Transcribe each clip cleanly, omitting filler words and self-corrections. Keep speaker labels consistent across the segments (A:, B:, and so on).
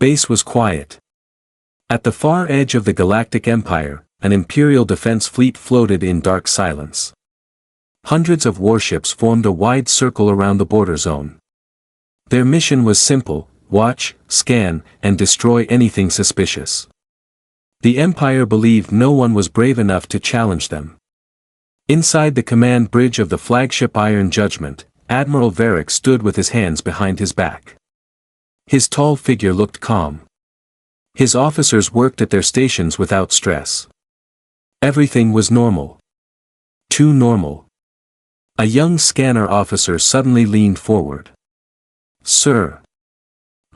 A: Space was quiet. At the far edge of the Galactic Empire, an Imperial defense fleet floated in dark silence. Hundreds of warships formed a wide circle around the border zone. Their mission was simple: watch, scan, and destroy anything suspicious. The Empire believed no one was brave enough to challenge them. Inside the command bridge of the flagship Iron Judgment, Admiral Varric stood with his hands behind his back. His tall figure looked calm. His officers worked at their stations without stress. Everything was normal. Too normal. A young scanner officer suddenly leaned forward. "Sir.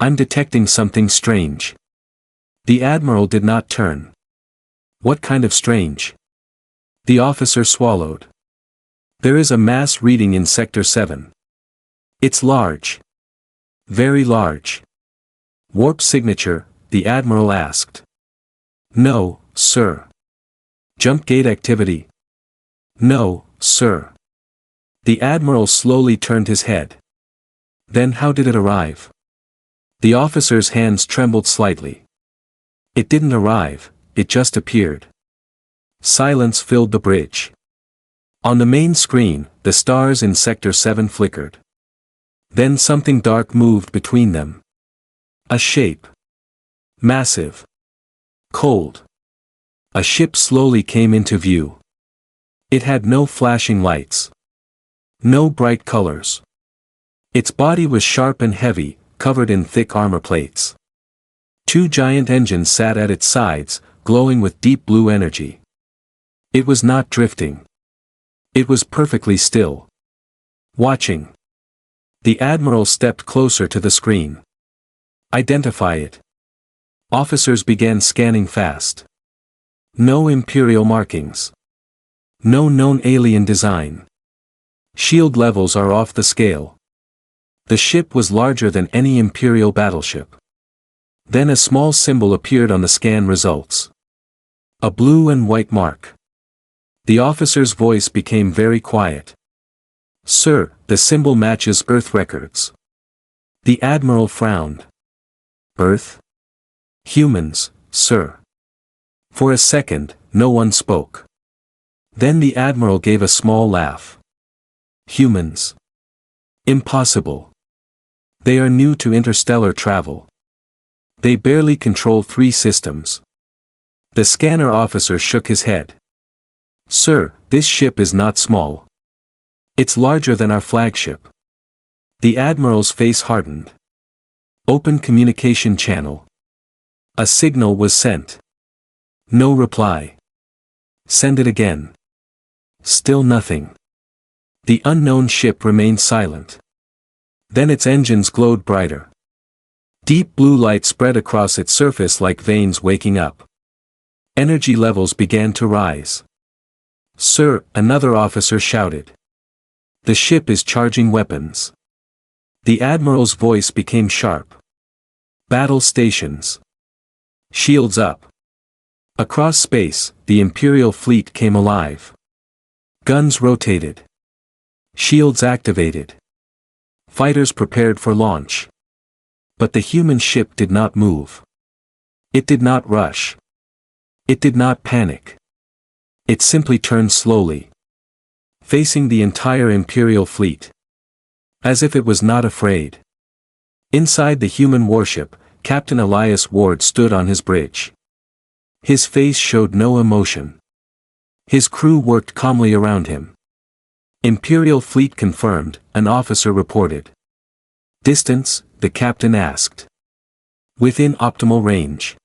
A: I'm detecting something strange." The Admiral did not turn. "What kind of strange?" The officer swallowed. "There is a mass reading in Sector 7. It's large. Very large." "Warp signature?" the Admiral asked. "No, sir." "Jump gate activity?" "No, sir." The Admiral slowly turned his head. "Then how did it arrive?" The officer's hands trembled slightly. "It didn't arrive, it just appeared." Silence filled the bridge. On the main screen, the stars in Sector 7 flickered. Then something dark moved between them. A shape. Massive. Cold. A ship slowly came into view. It had no flashing lights. No bright colors. Its body was sharp and heavy, covered in thick armor plates. Two giant engines sat at its sides, glowing with deep blue energy. It was not drifting. It was perfectly still. Watching. The Admiral stepped closer to the screen. "Identify it." Officers began scanning fast. No Imperial markings. No known alien design. Shield levels are off the scale. The ship was larger than any Imperial battleship. Then a small symbol appeared on the scan results. A blue and white mark. The officer's voice became very quiet. "Sir, the symbol matches Earth records." The Admiral frowned. "Earth? Humans, sir." For a second, no one spoke. Then the Admiral gave a small laugh. "Humans? Impossible. They are new to interstellar travel. They barely control 3 systems." The scanner officer shook his head. "Sir, this ship is not small. It's larger than our flagship." The Admiral's face hardened. "Open communication channel." A signal was sent. No reply. "Send it again." Still nothing. The unknown ship remained silent. Then its engines glowed brighter. Deep blue light spread across its surface like veins waking up. Energy levels began to rise. "Sir," another officer shouted. "The ship is charging weapons." The Admiral's voice became sharp. "Battle stations. Shields up." Across space, the Imperial fleet came alive. Guns rotated. Shields activated. Fighters prepared for launch. But the human ship did not move. It did not rush. It did not panic. It simply turned slowly, facing the entire Imperial fleet. As if it was not afraid. Inside the human warship, Captain Elias Ward stood on his bridge. His face showed no emotion. His crew worked calmly around him. "Imperial fleet confirmed," an officer reported. "Distance?" the captain asked. "Within optimal range."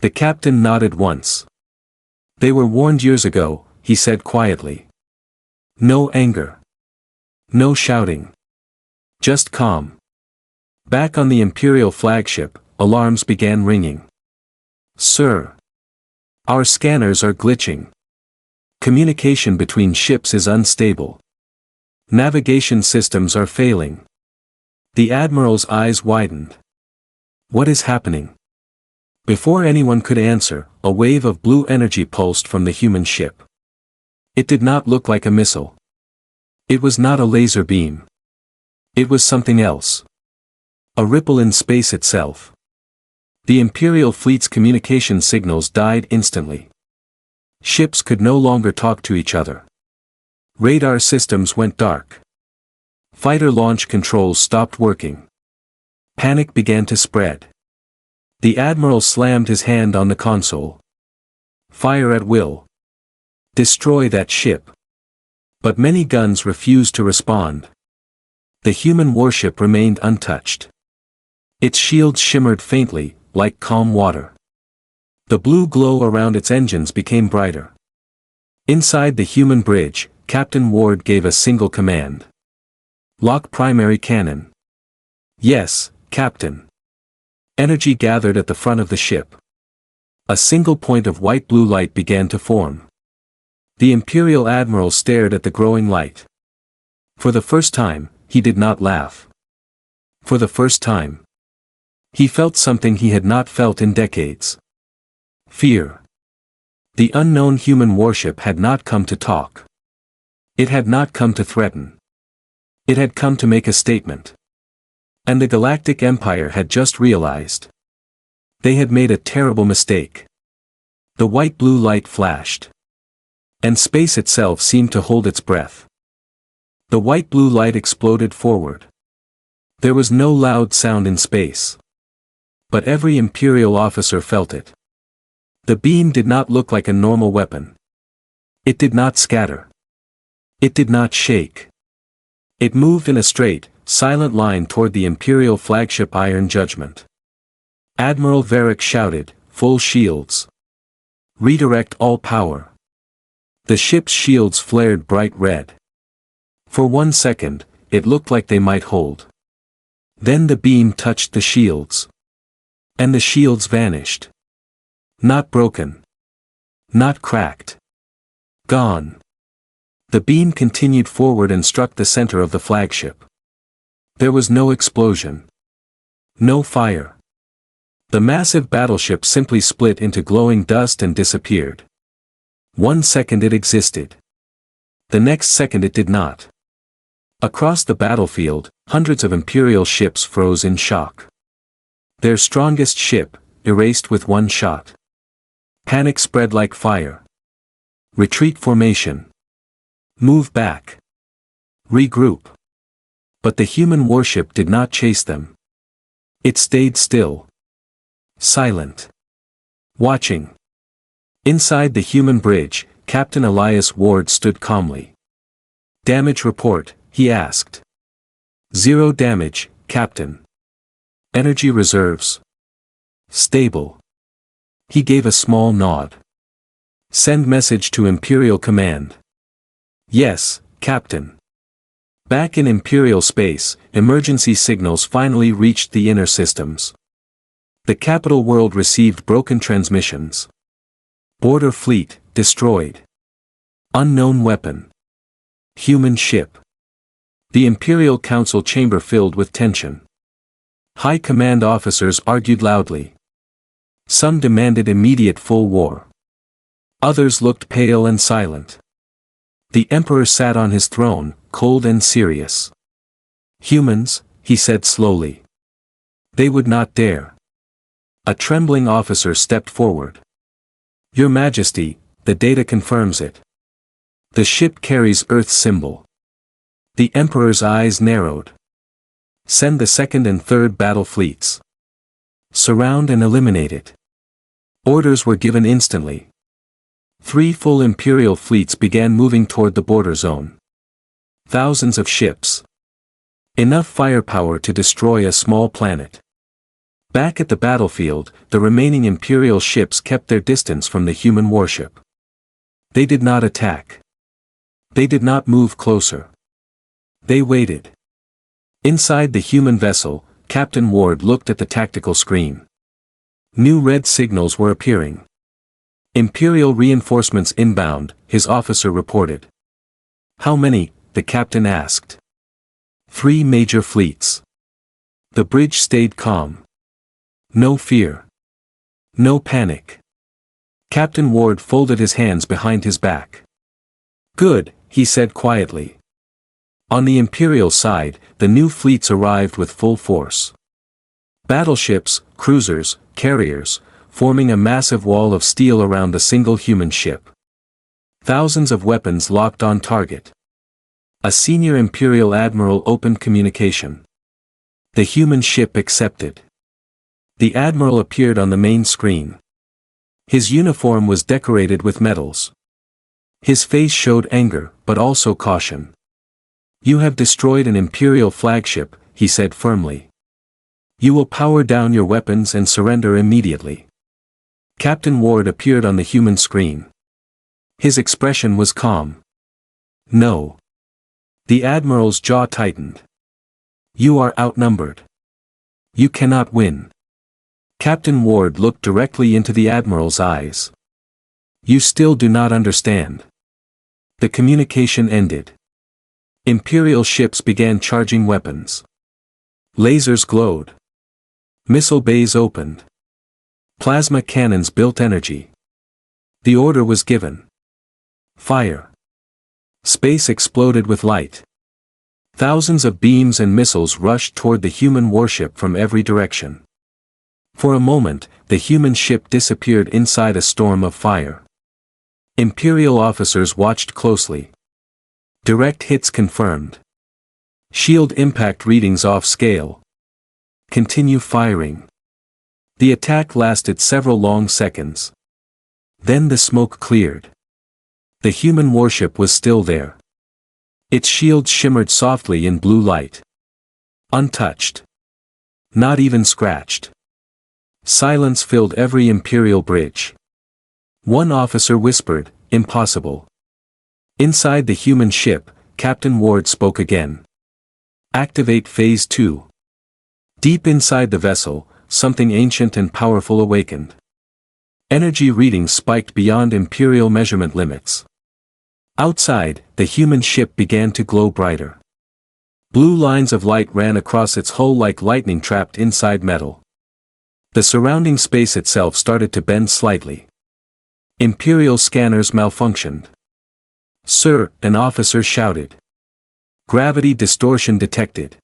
A: The captain nodded once. "They were warned years ago," he said quietly. No anger. No shouting. Just calm. Back on the Imperial flagship, alarms began ringing. "Sir. Our scanners are glitching. Communication between ships is unstable. Navigation systems are failing." The Admiral's eyes widened. "What is happening?" Before anyone could answer, a wave of blue energy pulsed from the human ship. It did not look like a missile. It was not a laser beam. It was something else. A ripple in space itself. The Imperial fleet's communication signals died instantly. Ships could no longer talk to each other. Radar systems went dark. Fighter launch controls stopped working. Panic began to spread. The Admiral slammed his hand on the console. Fire at will. Destroy that ship. But many guns refused to respond. The human warship remained untouched. Its shields shimmered faintly, like calm water. The blue glow around its engines became brighter. Inside the human bridge, Captain Ward gave a single command. Lock primary cannon. Yes, Captain. Energy gathered at the front of the ship. A single point of white-blue light began to form. The Imperial Admiral stared at the growing light. For the first time, he did not laugh. For the first time, he felt something he had not felt in decades. Fear. The unknown human warship had not come to talk. It had not come to threaten. It had come to make a statement. And the Galactic Empire had just realized. They had made a terrible mistake. The white-blue light flashed. And space itself seemed to hold its breath. The white-blue light exploded forward. There was no loud sound in space. But every Imperial officer felt it. The beam did not look like a normal weapon. It did not scatter. It did not shake. It moved in a straight, silent line toward the Imperial flagship Iron Judgment. Admiral Varric shouted, "Full shields. Redirect all power." The ship's shields flared bright red. For 1 second, it looked like they might hold. Then the beam touched the shields. And the shields vanished. Not broken. Not cracked. Gone. The beam continued forward and struck the center of the flagship. There was no explosion. No fire. The massive battleship simply split into glowing dust and disappeared. 1 second it existed. The next second it did not. Across the battlefield, hundreds of Imperial ships froze in shock. Their strongest ship, erased with one shot. Panic spread like fire. Retreat formation. Move back. Regroup. But the human warship did not chase them. It stayed still. Silent. Watching. Inside the human bridge, Captain Elias Ward stood calmly. "Damage report," he asked. "Zero damage, Captain." "Energy reserves?" "Stable." He gave a small nod. "Send message to Imperial Command." "Yes, Captain." Back in Imperial space, emergency signals finally reached the inner systems. The capital world received broken transmissions. Border fleet, destroyed. Unknown weapon. Human ship. The Imperial Council chamber filled with tension. High command officers argued loudly. Some demanded immediate full war. Others looked pale and silent. The Emperor sat on his throne, cold and serious. "Humans," he said slowly. "They would not dare." A trembling officer stepped forward. "Your Majesty, the data confirms it. The ship carries Earth's symbol." The Emperor's eyes narrowed. "Send the second and third battle fleets. Surround and eliminate it." Orders were given instantly. 3 full Imperial fleets began moving toward the border zone. Thousands of ships. Enough firepower to destroy a small planet. Back at the battlefield, the remaining Imperial ships kept their distance from the human warship. They did not attack. They did not move closer. They waited. Inside the human vessel, Captain Ward looked at the tactical screen. New red signals were appearing. "Imperial reinforcements inbound," his officer reported. "How many?" the captain asked. 3 major fleets." The bridge stayed calm. No fear. No panic. Captain Ward folded his hands behind his back. "Good," he said quietly. On the Imperial side, the new fleets arrived with full force. Battleships, cruisers, carriers, forming a massive wall of steel around a single human ship. Thousands of weapons locked on target. A senior Imperial Admiral opened communication. The human ship accepted. The Admiral appeared on the main screen. His uniform was decorated with medals. His face showed anger, but also caution. "You have destroyed an Imperial flagship," he said firmly. "You will power down your weapons and surrender immediately." Captain Ward appeared on the human screen. His expression was calm. "No." The Admiral's jaw tightened. "You are outnumbered. You cannot win." Captain Ward looked directly into the Admiral's eyes. "You still do not understand." The communication ended. Imperial ships began charging weapons. Lasers glowed. Missile bays opened. Plasma cannons built energy. The order was given. Fire. Space exploded with light. Thousands of beams and missiles rushed toward the human warship from every direction. For a moment, the human ship disappeared inside a storm of fire. Imperial officers watched closely. Direct hits confirmed. Shield impact readings off scale. Continue firing. The attack lasted several long seconds. Then the smoke cleared. The human warship was still there. Its shields shimmered softly in blue light. Untouched. Not even scratched. Silence filled every Imperial bridge. One officer whispered, "Impossible." Inside the human ship, Captain Ward spoke again. "Activate Phase 2. Deep inside the vessel, something ancient and powerful awakened. Energy readings spiked beyond Imperial measurement limits. Outside, the human ship began to glow brighter. Blue lines of light ran across its hull like lightning trapped inside metal. The surrounding space itself started to bend slightly. Imperial scanners malfunctioned. "Sir," an officer shouted. "Gravity distortion detected."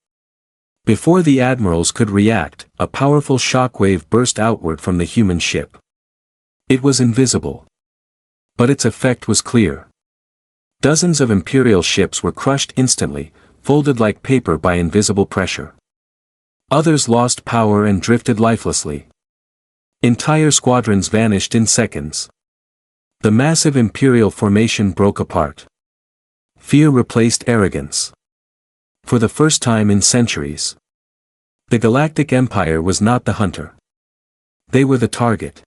A: Before the admirals could react, a powerful shockwave burst outward from the human ship. It was invisible. But its effect was clear. Dozens of Imperial ships were crushed instantly, folded like paper by invisible pressure. Others lost power and drifted lifelessly. Entire squadrons vanished in seconds. The massive Imperial formation broke apart. Fear replaced arrogance. For the first time in centuries, the Galactic Empire was not the hunter. They were the target.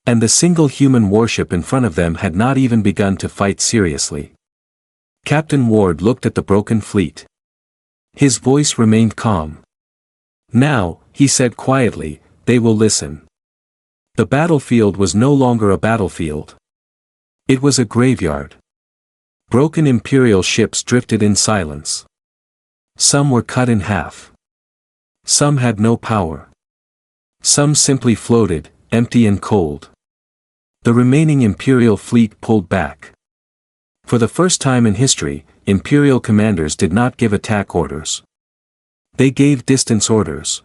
A: And the single human warship in front of them had not even begun to fight seriously. Captain Ward looked at the broken fleet. His voice remained calm. "Now," he said quietly, "they will listen." The battlefield was no longer a battlefield. It was a graveyard. Broken Imperial ships drifted in silence. Some were cut in half. Some had no power. Some simply floated, empty and cold. The remaining Imperial fleet pulled back. For the first time in history, Imperial commanders did not give attack orders. They gave distance orders.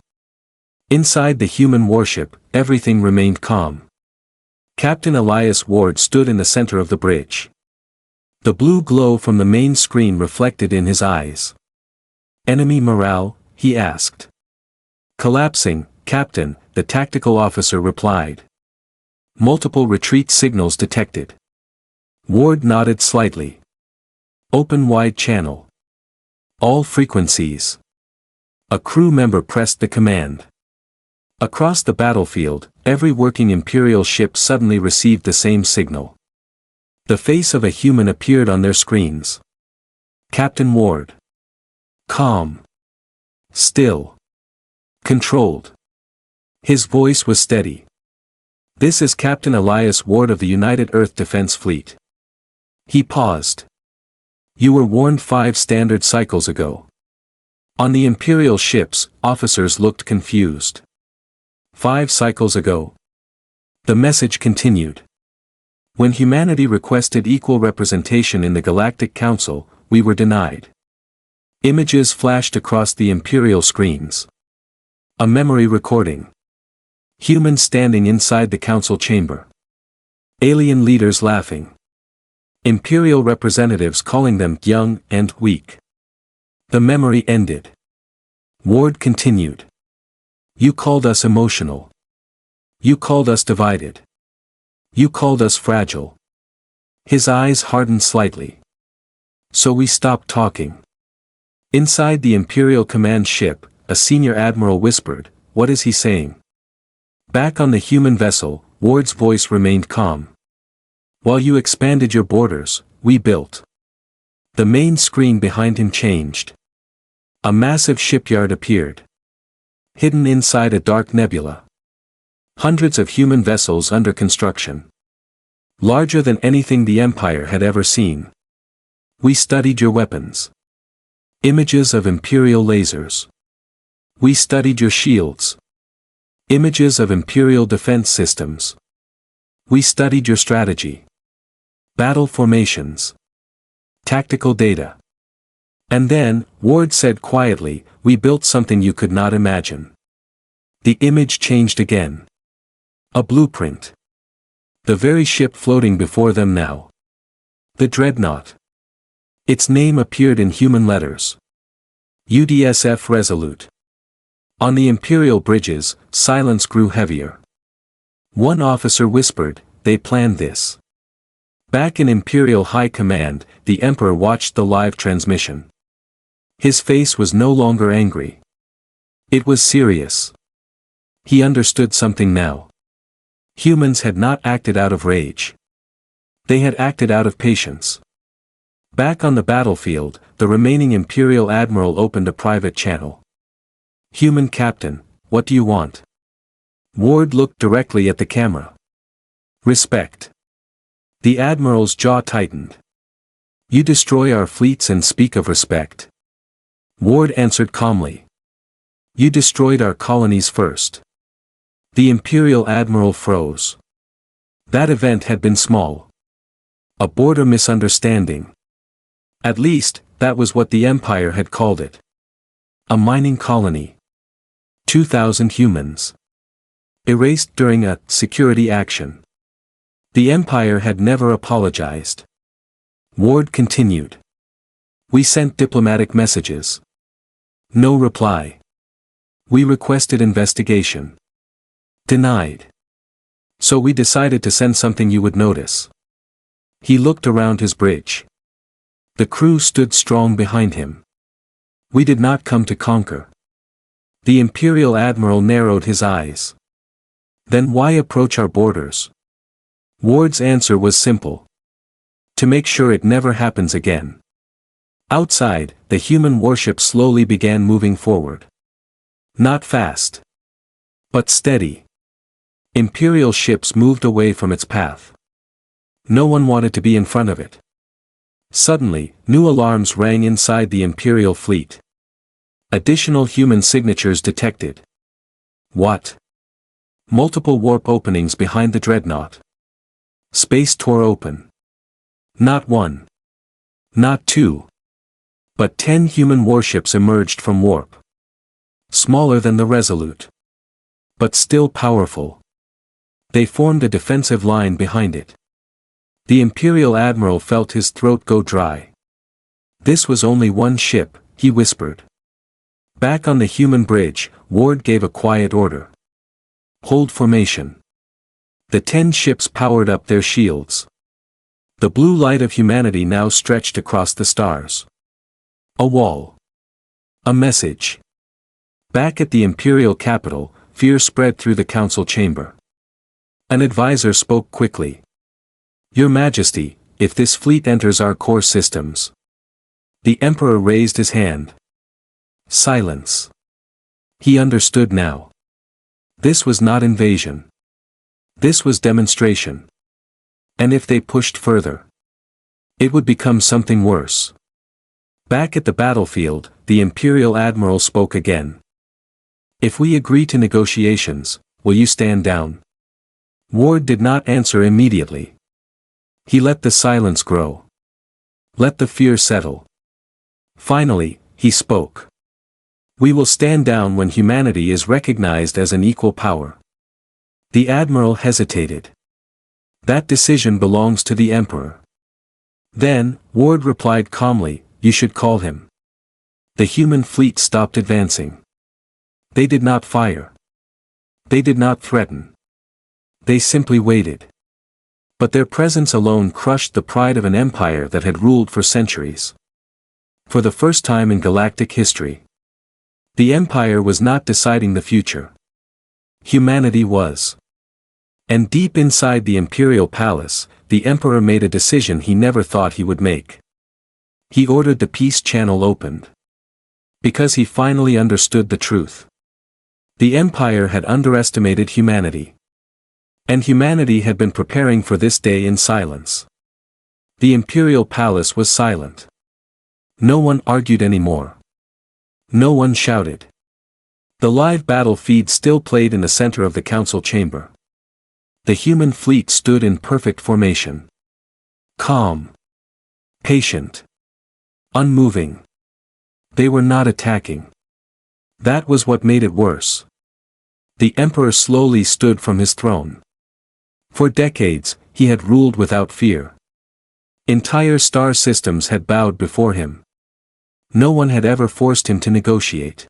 A: Inside the human warship, everything remained calm. Captain Elias Ward stood in the center of the bridge. The blue glow from the main screen reflected in his eyes. "Enemy morale?" he asked. "Collapsing, Captain," the tactical officer replied. "Multiple retreat signals detected." Ward nodded slightly. "Open wide channel. All frequencies." A crew member pressed the command. Across the battlefield, every working Imperial ship suddenly received the same signal. The face of a human appeared on their screens. Captain Ward. Calm. Still. Controlled. His voice was steady. "This is Captain Elias Ward of the United Earth Defense Fleet." He paused. "You were warned 5 standard cycles ago." On the Imperial ships, officers looked confused. 5 cycles ago? The message continued. "When humanity requested equal representation in the Galactic Council, we were denied." Images flashed across the Imperial screens. A memory recording. Humans standing inside the council chamber. Alien leaders laughing. Imperial representatives calling them young and weak. The memory ended. Ward continued. You called us emotional. You called us divided. You called us fragile. His eyes hardened slightly. So we stopped talking. Inside the Imperial command ship, a senior admiral whispered, "What is he saying?" Back on the human vessel, Ward's voice remained calm. While you expanded your borders, we built. The main screen behind him changed. A massive shipyard appeared. Hidden inside a dark nebula. Hundreds of human vessels under construction. Larger than anything the Empire had ever seen. We studied your weapons. Images of Imperial lasers. We studied your shields. Images of Imperial defense systems. We studied your strategy. Battle formations. Tactical data. And then, Ward said quietly, we built something you could not imagine. The image changed again. A blueprint. The very ship floating before them now. The Dreadnought. Its name appeared in human letters. UDSF Resolute. On the Imperial bridges, silence grew heavier. One officer whispered, they planned this. Back in Imperial High Command, the Emperor watched the live transmission. His face was no longer angry. It was serious. He understood something now. Humans had not acted out of rage. They had acted out of patience. Back on the battlefield, the remaining Imperial Admiral opened a private channel. Human Captain, what do you want? Ward looked directly at the camera. Respect. The Admiral's jaw tightened. You destroy our fleets and speak of respect. Ward answered calmly. You destroyed our colonies first. The Imperial Admiral froze. That event had been small. A border misunderstanding. At least, that was what the Empire had called it. A mining colony. 2,000 humans. Erased during a security action. The Empire had never apologized. Ward continued. We sent diplomatic messages. No reply. We requested investigation. Denied. So we decided to send something you would notice. He looked around his bridge. The crew stood strong behind him. We did not come to conquer. The Imperial Admiral narrowed his eyes. Then why approach our borders? Ward's answer was simple. To make sure it never happens again. Outside, the human warship slowly began moving forward. Not fast. But steady. Imperial ships moved away from its path. No one wanted to be in front of it. Suddenly, new alarms rang inside the Imperial fleet. Additional human signatures detected. What? Multiple warp openings behind the Dreadnought. Space tore open. Not one. Not two. But 10 human warships emerged from warp. Smaller than the Resolute. But still powerful. They formed a defensive line behind it. The Imperial Admiral felt his throat go dry. This was only one ship, he whispered. Back on the human bridge, Ward gave a quiet order. Hold formation. The 10 ships powered up their shields. The blue light of humanity now stretched across the stars. A wall. A message. Back at the Imperial capital, fear spread through the council chamber. An advisor spoke quickly. Your Majesty, if this fleet enters our core systems. The Emperor raised his hand. Silence. He understood now. This was not invasion. This was demonstration. And if they pushed further, it would become something worse. Back at the battlefield, the Imperial Admiral spoke again. If we agree to negotiations, will you stand down? Ward did not answer immediately. He let the silence grow. Let the fear settle. Finally, he spoke. We will stand down when humanity is recognized as an equal power. The admiral hesitated. That decision belongs to the emperor. Then, Ward replied calmly, you should call him. The human fleet stopped advancing. They did not fire. They did not threaten. They simply waited. But their presence alone crushed the pride of an empire that had ruled for centuries. For the first time in galactic history, the empire was not deciding the future. Humanity was. And deep inside the imperial palace, the emperor made a decision he never thought he would make. He ordered the peace channel opened. Because he finally understood the truth. The empire had underestimated humanity. And humanity had been preparing for this day in silence. The imperial palace was silent. No one argued anymore. No one shouted. The live battle feed still played in the center of the council chamber. The human fleet stood in perfect formation. Calm. Patient. Unmoving. They were not attacking. That was what made it worse. The emperor slowly stood from his throne. For decades, he had ruled without fear. Entire star systems had bowed before him. No one had ever forced him to negotiate.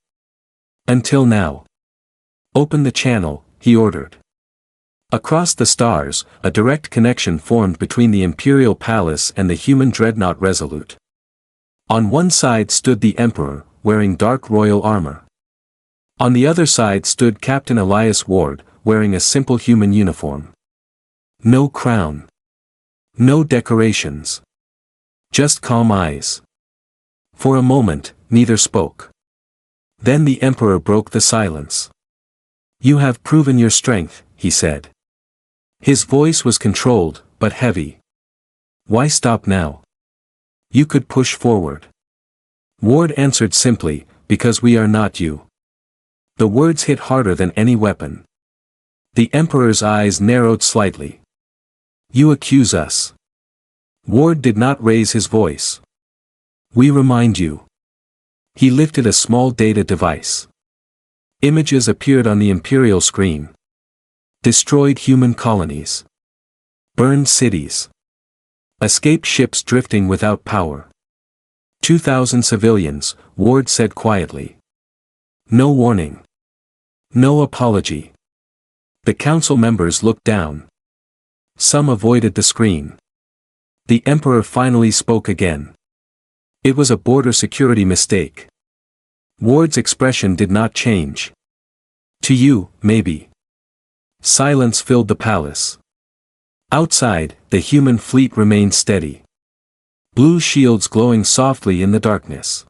A: Until now. Open the channel, he ordered. Across the stars, a direct connection formed between the imperial palace and the human dreadnought Resolute. On one side stood the emperor, wearing dark royal armor. On the other side stood Captain Elias Ward, wearing a simple human uniform. No crown. No decorations. Just calm eyes. For a moment, neither spoke. Then the emperor broke the silence. You have proven your strength, he said. His voice was controlled, but heavy. Why stop now? You could push forward. Ward answered simply, because we are not you. The words hit harder than any weapon. The emperor's eyes narrowed slightly. You accuse us. Ward did not raise his voice. We remind you. He lifted a small data device. Images appeared on the imperial screen. Destroyed human colonies. Burned cities. Escaped ships drifting without power. 2,000 civilians, Ward said quietly. No warning. No apology. The council members looked down. Some avoided the screen. The emperor finally spoke again. It was a border security mistake. Ward's expression did not change. To you, maybe. Silence filled the palace. Outside, the human fleet remained steady. Blue shields glowing softly in the darkness.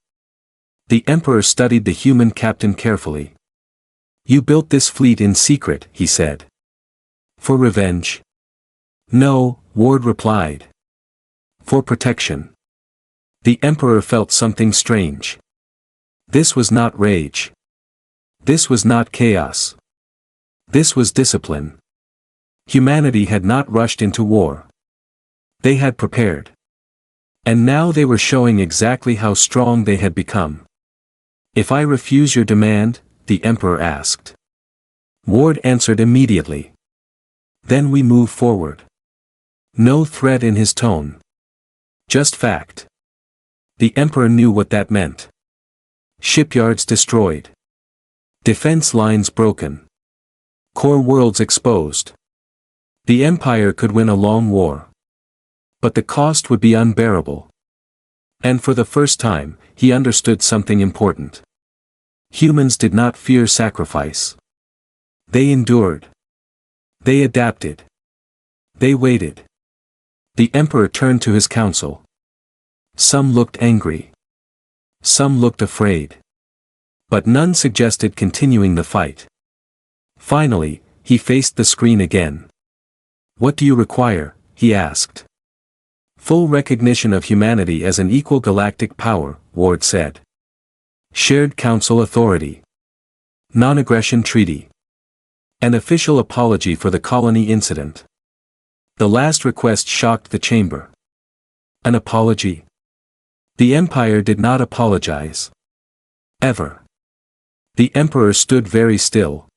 A: The emperor studied the human captain carefully. You built this fleet in secret, he said. For revenge? No, Ward replied. For protection. The emperor felt something strange. This was not rage. This was not chaos. This was discipline. Humanity had not rushed into war. They had prepared. And now they were showing exactly how strong they had become. If I refuse your demand, the emperor asked. Ward answered immediately. Then we move forward. No threat in his tone. Just fact. The emperor knew what that meant. Shipyards destroyed. Defense lines broken. Core worlds exposed. The empire could win a long war. But the cost would be unbearable. And for the first time, he understood something important. Humans did not fear sacrifice. They endured. They adapted. They waited. The emperor turned to his council. Some looked angry. Some looked afraid. But none suggested continuing the fight. Finally, he faced the screen again. What do you require? He asked. Full recognition of humanity as an equal galactic power, Ward said. Shared council authority. Non-aggression treaty. An official apology for the colony incident. The last request shocked the chamber. An apology? The empire did not apologize. Ever. The Emperor stood very still.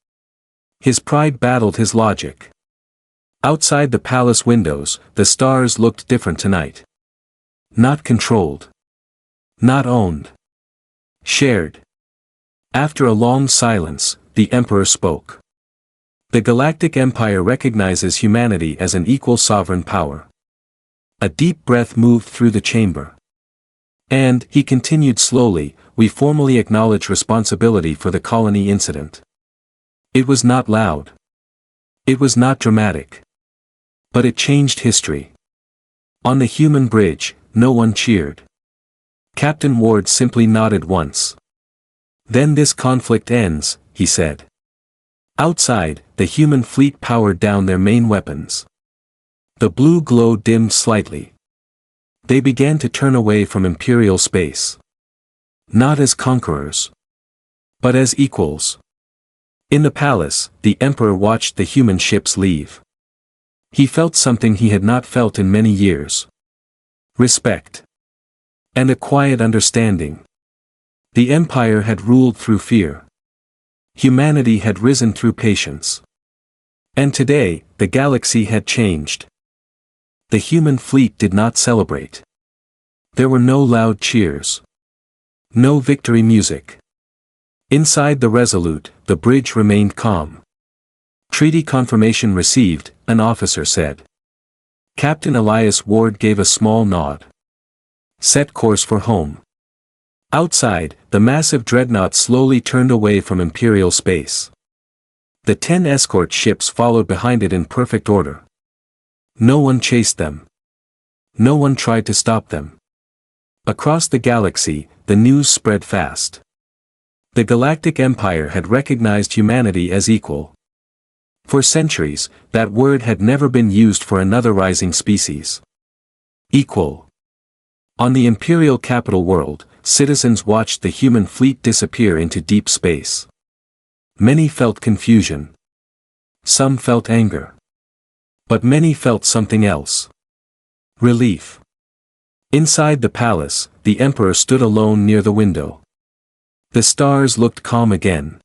A: His pride battled his logic. Outside the palace windows, the stars looked different tonight. Not controlled. Not owned. Shared. After a long silence, the Emperor spoke. The Galactic Empire recognizes humanity as an equal sovereign power. A deep breath moved through the chamber. And, he continued slowly, we formally acknowledge responsibility for the colony incident. It was not loud. It was not dramatic. But it changed history. On the human bridge, no one cheered. Captain Ward simply nodded once. Then this conflict ends, he said. Outside, the human fleet powered down their main weapons. The blue glow dimmed slightly. They began to turn away from Imperial space. Not as conquerors, but as equals. In the palace, the Emperor watched the human ships leave. He felt something he had not felt in many years. Respect. And a quiet understanding. The Empire had ruled through fear. Humanity had risen through patience. And today, the galaxy had changed. The human fleet did not celebrate. There were no loud cheers. No victory music. Inside the Resolute, the bridge remained calm. Treaty confirmation received, an officer said. Captain Elias Ward gave a small nod. Set course for home. Outside, the massive dreadnought slowly turned away from Imperial space. The 10 escort ships followed behind it in perfect order. No one chased them. No one tried to stop them. Across the galaxy, the news spread fast. The Galactic Empire had recognized humanity as equal. For centuries, that word had never been used for another rising species. Equal. On the Imperial capital world, citizens watched the human fleet disappear into deep space. Many felt confusion. Some felt anger. But many felt something else. Relief. Inside the palace, the Emperor stood alone near the window. The stars looked calm again.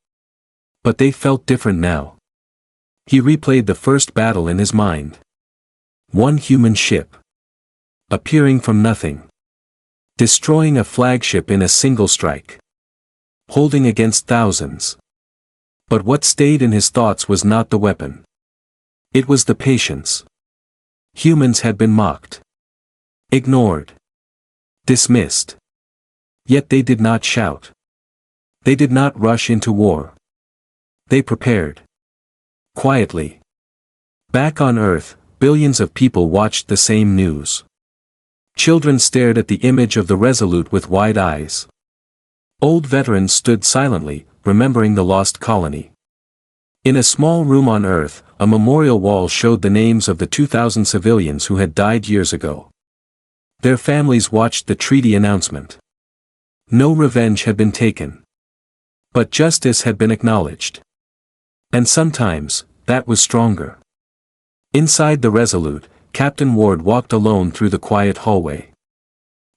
A: But they felt different now. He replayed the first battle in his mind. One human ship. Appearing from nothing. Destroying a flagship in a single strike. Holding against thousands. But what stayed in his thoughts was not the weapon. It was the patience. Humans had been mocked. Ignored. Dismissed. Yet they did not shout. They did not rush into war. They prepared. Quietly. Back on Earth, billions of people watched the same news. Children stared at the image of the Resolute with wide eyes. Old veterans stood silently, remembering the lost colony. In a small room on Earth, a memorial wall showed the names of the 2,000 civilians who had died years ago. Their families watched the treaty announcement. No revenge had been taken. But justice had been acknowledged. And sometimes, that was stronger. Inside the Resolute, Captain Ward walked alone through the quiet hallway.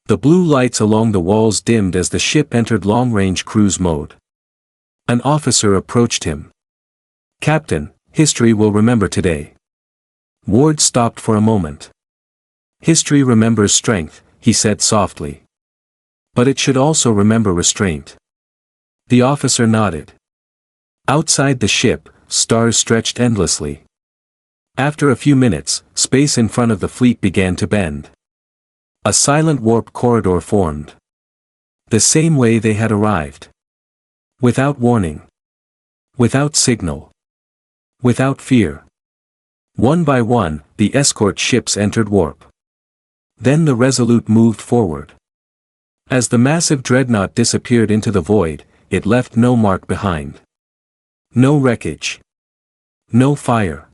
A: The blue lights along the walls dimmed as the ship entered long-range cruise mode. An officer approached him. Captain, history will remember today. Ward stopped for a moment. History remembers strength, he said softly. But it should also remember restraint. The officer nodded. Outside the ship, stars stretched endlessly. After a few minutes, space in front of the fleet began to bend. A silent warp corridor formed. The same way they had arrived. Without warning. Without signal. Without fear. One by one, the escort ships entered warp. Then the Resolute moved forward. As the massive dreadnought disappeared into the void, it left no mark behind. No wreckage. No fire.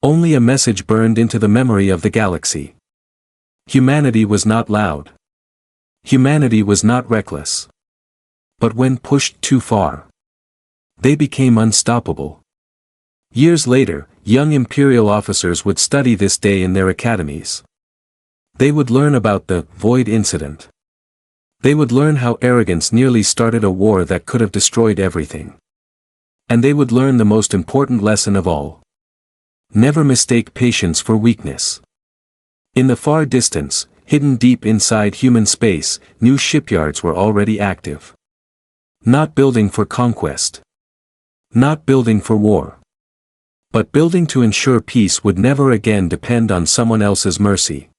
A: Only a message burned into the memory of the galaxy. Humanity was not loud. Humanity was not reckless. But when pushed too far, they became unstoppable. Years later, young Imperial officers would study this day in their academies. They would learn about the Void Incident. They would learn how arrogance nearly started a war that could have destroyed everything. And they would learn the most important lesson of all. Never mistake patience for weakness. In the far distance, hidden deep inside human space, new shipyards were already active. Not building for conquest. Not building for war. But building to ensure peace would never again depend on someone else's mercy.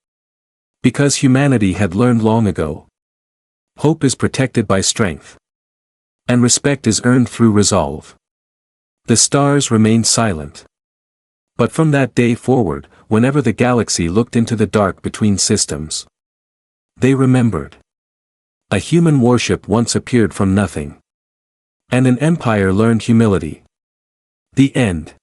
A: Because humanity had learned long ago. Hope is protected by strength. And respect is earned through resolve. The stars remained silent. But from that day forward, whenever the galaxy looked into the dark between systems, they remembered. A human warship once appeared from nothing. And an empire learned humility. The end.